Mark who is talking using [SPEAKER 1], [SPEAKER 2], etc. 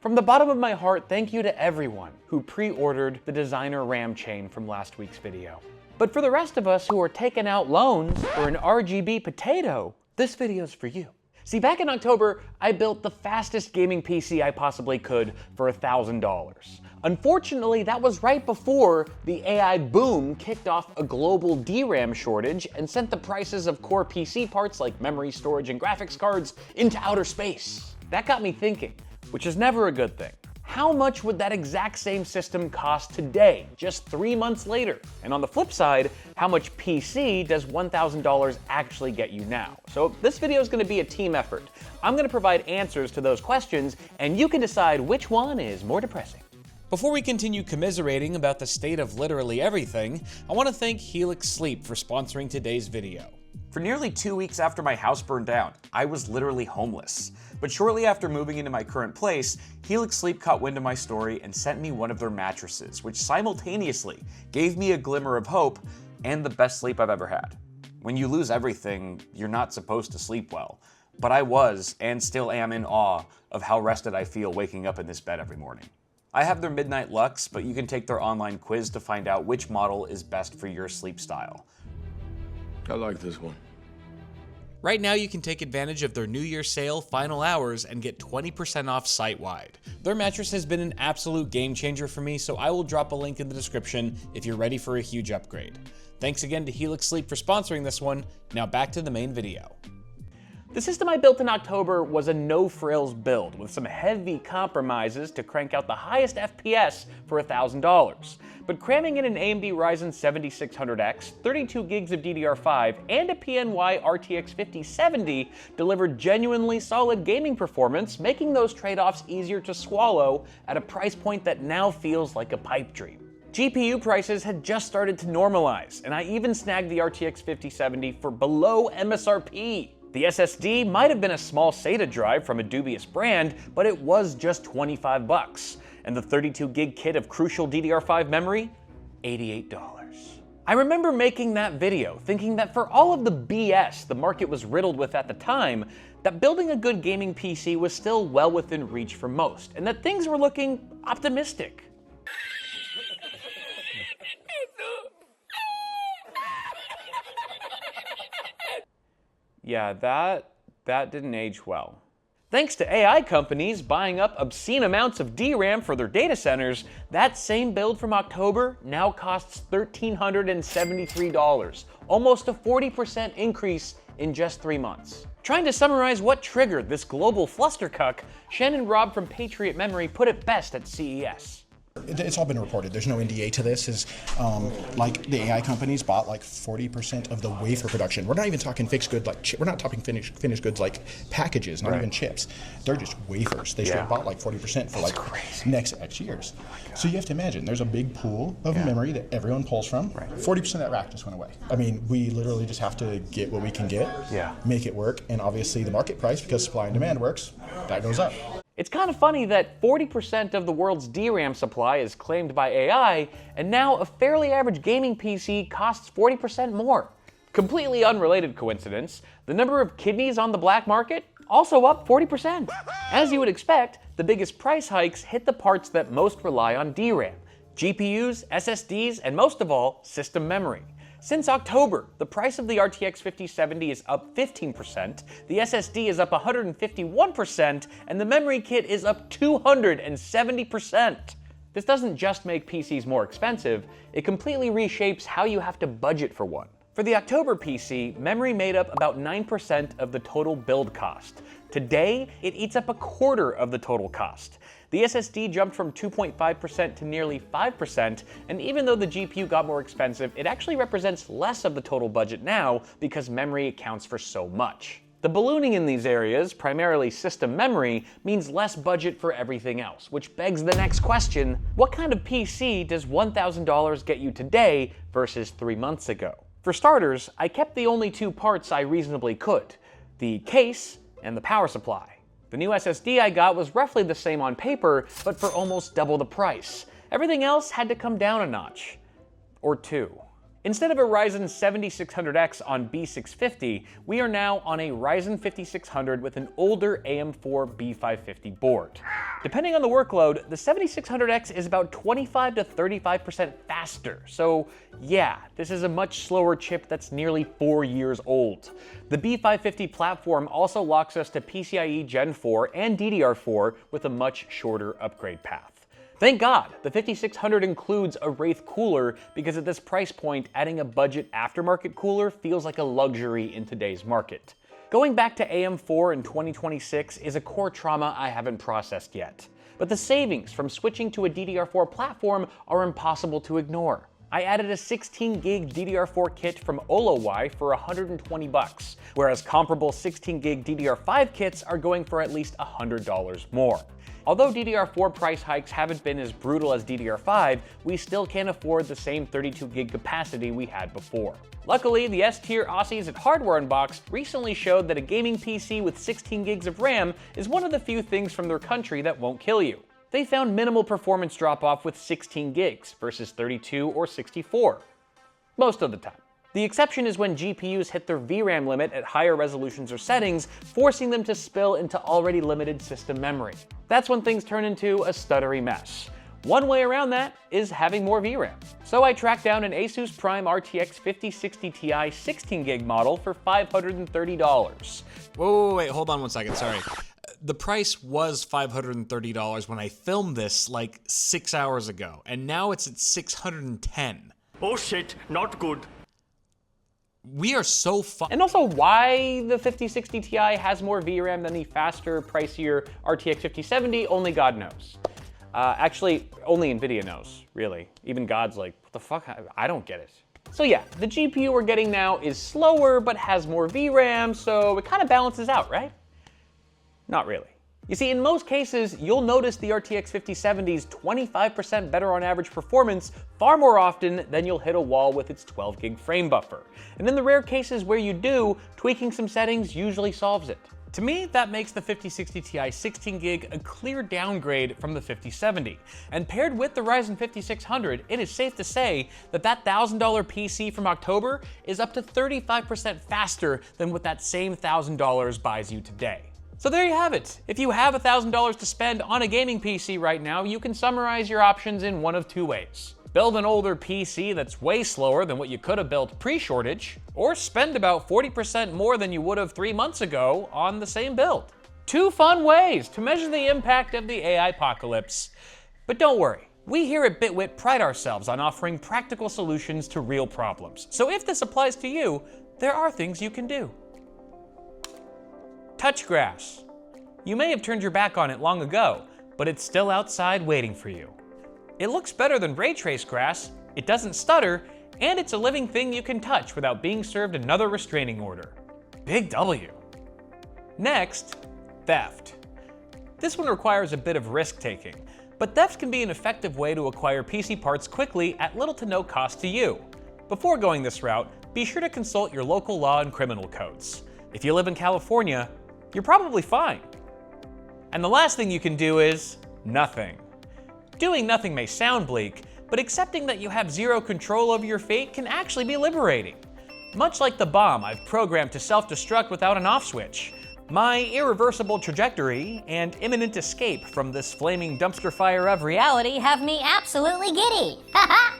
[SPEAKER 1] From the bottom of my heart, thank you to everyone who pre-ordered the designer RAM chain from last week's video. But for the rest of us who are taking out loans for an RGB potato, this video's for you. See, back in October, I built the fastest gaming PC I possibly could for $1,000. Unfortunately, that was right before the AI boom kicked off a global DRAM shortage and sent the prices of core PC parts like memory, storage, and graphics cards into outer space. That got me thinking, which is never a good thing. How much would that exact same system cost today, just 3 months later? And on the flip side, how much PC does $1,000 actually get you now? So this video is going to be a team effort. I'm going to provide answers to those questions, and you can decide which one is more depressing. Before we continue commiserating about the state of literally everything, I want to thank Helix Sleep for sponsoring today's video. For nearly 2 weeks after my house burned down, I was literally homeless. But shortly after moving into my current place, Helix Sleep caught wind of my story and sent me one of their mattresses, which simultaneously gave me a glimmer of hope and the best sleep I've ever had. When you lose everything, you're not supposed to sleep well. But I was, and still am, in awe of how rested I feel waking up in this bed every morning. I have their Midnight Luxe, but you can take their online quiz to find out which model is best for your sleep style.
[SPEAKER 2] I like this one.
[SPEAKER 3] Right now, you can take advantage of their New Year sale final hours and get 20% off site-wide. Their mattress has been an absolute game changer for me, so I will drop a link in the description if you're ready for a huge upgrade. Thanks again to Helix Sleep for sponsoring this one. Now back to the main video.
[SPEAKER 1] The system I built in October was a no-frills build with some heavy compromises to crank out the highest FPS for $1,000. But cramming in an AMD Ryzen 7600X, 32 gigs of DDR5, and a PNY RTX 5070 delivered genuinely solid gaming performance, making those trade-offs easier to swallow at a price point that now feels like a pipe dream. GPU prices had just started to normalize, and I even snagged the RTX 5070 for below MSRP. The SSD might have been a small SATA drive from a dubious brand, but it was just $25. And the 32 gig kit of crucial DDR5 memory, $88. I remember making that video thinking that for all of the BS the market was riddled with at the time, that building a good gaming PC was still well within reach for most, and that things were looking optimistic. Yeah, that didn't age well. Thanks to AI companies buying up obscene amounts of DRAM for their data centers, that same build from October now costs $1,373, almost a 40% increase in just 3 months. Trying to summarize what triggered this global flustercuck, Shannon Robb from Patriot Memory put it best at CES.
[SPEAKER 4] It's all been reported. There's no NDA to this. Like the AI companies bought like 40% of the wafer production. We're not even talking fixed goods like we're not talking finished goods like packages, not even chips. They're just wafers. They straight bought like 40% for like next X years. So you have to imagine there's a big pool of memory that everyone pulls from. 40% of that rack just went away. I mean, we literally just have to get what we can get, make it work, and obviously the market price, because supply and demand works, that goes up.
[SPEAKER 1] It's kind of funny that 40% of the world's DRAM supply is claimed by AI, and now a fairly average gaming PC costs 40% more. Completely unrelated coincidence, the number of kidneys on the black market also up 40%. As you would expect, the biggest price hikes hit the parts that most rely on DRAM: GPUs, SSDs, and most of all, system memory. Since October, the price of the RTX 5070 is up 15%, the SSD is up 151%, and the memory kit is up 270%. This doesn't just make PCs more expensive, it completely reshapes how you have to budget for one. For the October PC, memory made up about 9% of the total build cost. Today, it eats up a quarter of the total cost. The SSD jumped from 2.5% to nearly 5%, and even though the GPU got more expensive, it actually represents less of the total budget now because memory accounts for so much. The ballooning in these areas, primarily system memory, means less budget for everything else, which begs the next question: what kind of PC does $1,000 get you today versus 3 months ago? For starters, I kept the only two parts I reasonably could: the case and the power supply. The new SSD I got was roughly the same on paper, but for almost double the price. Everything else had to come down a notch. Or two. Instead of a Ryzen 7600X on B650, we are now on a Ryzen 5600 with an older AM4 B550 board. Depending on the workload, the 7600X is about 25 to 35% faster, so yeah, this is a much slower chip that's nearly 4 years old. The B550 platform also locks us to PCIe Gen 4 and DDR4 with a much shorter upgrade path. Thank God, the 5600 includes a Wraith cooler because at this price point, adding a budget aftermarket cooler feels like a luxury in today's market. Going back to AM4 in 2026 is a core trauma I haven't processed yet. But the savings from switching to a DDR4 platform are impossible to ignore. I added a 16 gig DDR4 kit from OloY for $120, whereas comparable 16 gig DDR5 kits are going for at least $100 more. Although DDR4 price hikes haven't been as brutal as DDR5, we still can't afford the same 32 gig capacity we had before. Luckily, the S-tier Aussies at Hardware Unboxed recently showed that a gaming PC with 16 gigs of RAM is one of the few things from their country that won't kill you. They found minimal performance drop-off with 16 gigs versus 32 or 64. Most of the time. The exception is when GPUs hit their VRAM limit at higher resolutions or settings, forcing them to spill into already limited system memory. That's when things turn into a stuttery mess. One way around that is having more VRAM. So I tracked down an Asus Prime RTX 5060 Ti 16 gig model for $530.
[SPEAKER 3] Wait, hold on one second, sorry. The price was $530 when I filmed this like 6 hours ago, and now it's at $610.
[SPEAKER 5] Oh shit, not good.
[SPEAKER 3] We are so
[SPEAKER 1] And also why the 5060 Ti has more VRAM than the faster, pricier RTX 5070, only God knows. Actually, only Nvidia knows, really. Even God's like, what the fuck? I don't get it. So yeah, the GPU we're getting now is slower, but has more VRAM, so it kind of balances out, right? Not really. You see, in most cases, you'll notice the RTX 5070's 25% better on average performance far more often than you'll hit a wall with its 12 gig frame buffer. And in the rare cases where you do, tweaking some settings usually solves it. To me, that makes the 5060 Ti 16 gig a clear downgrade from the 5070. And paired with the Ryzen 5600, it is safe to say that that $1,000 PC from October is up to 35% faster than what that same $1,000 buys you today. So there you have it. If you have $1,000 to spend on a gaming PC right now, you can summarize your options in one of two ways. Build an older PC that's way slower than what you could have built pre-shortage, or spend about 40% more than you would have 3 months ago on the same build. Two fun ways to measure the impact of the AI apocalypse. But don't worry, we here at Bitwit pride ourselves on offering practical solutions to real problems. So if this applies to you, there are things you can do. Touch grass. You may have turned your back on it long ago, but it's still outside waiting for you. It looks better than ray trace grass, it doesn't stutter, and it's a living thing you can touch without being served another restraining order. Big W. Next, theft. This one requires a bit of risk-taking, but theft can be an effective way to acquire PC parts quickly at little to no cost to you. Before going this route, be sure to consult your local law and criminal codes. If you live in California, you're probably fine. And the last thing you can do is nothing. Doing nothing may sound bleak, but accepting that you have zero control over your fate can actually be liberating. Much like the bomb I've programmed to self-destruct without an off switch. My irreversible trajectory and imminent escape from this flaming dumpster fire of reality
[SPEAKER 6] have me absolutely giddy. Haha.